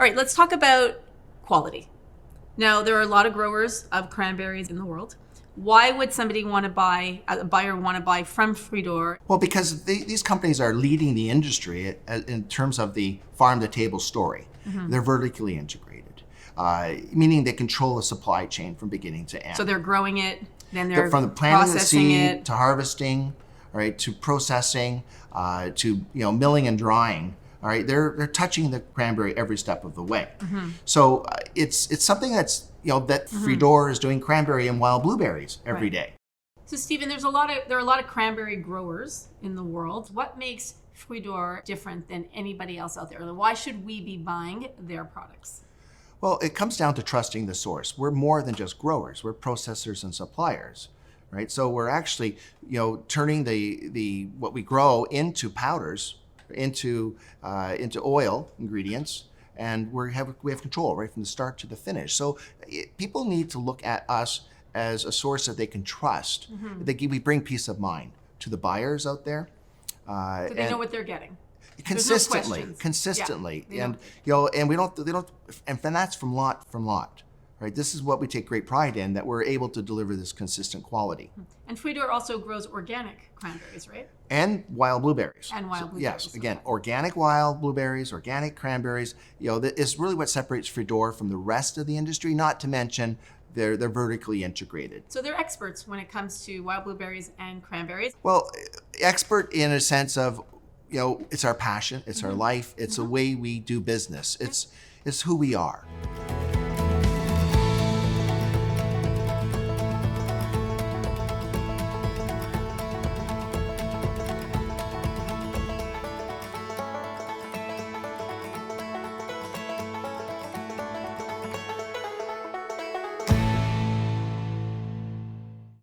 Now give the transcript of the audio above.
right, let's talk about quality. Now, there are a lot of growers of cranberries in the world. Why would somebody want to buy, a buyer want to buy from Friedor? Well, because these companies are leading the industry in terms of the farm-to-table story. They're vertically integrated, meaning they control the supply chain from beginning to end. So they're growing it, then they're from the planting of the processing seed it. to harvesting, all right, to processing, to milling and drying. All right, they're touching the cranberry every step of the way. So it's something that's that Friedor is doing cranberry and wild blueberries every day. So Stephen, there are a lot of cranberry growers in the world. What makes Friedor different than anybody else out there? Why should we be buying their products? Well, it comes down to trusting the source. We're more than just growers. We're processors and suppliers, right? So we're actually turning the what we grow into powders, into oil ingredients, and we have control right from the start to the finish. So people need to look at us as a source that they can trust. We bring peace of mind to the buyers out there. So they know what they're getting. Consistently, Yeah, and we don't, and that's from lot, right? This is what we take great pride in, that we're able to deliver this consistent quality. And Friedor also grows organic cranberries, right? And wild blueberries. And wild blueberries. Yes, again, organic wild blueberries, organic cranberries. It's really what separates Friedor from the rest of the industry. Not to mention they're vertically integrated. So they're experts when it comes to wild blueberries and cranberries. Well, expert in a sense of, it's our passion, it's our life, it's the way we do business, it's who we are.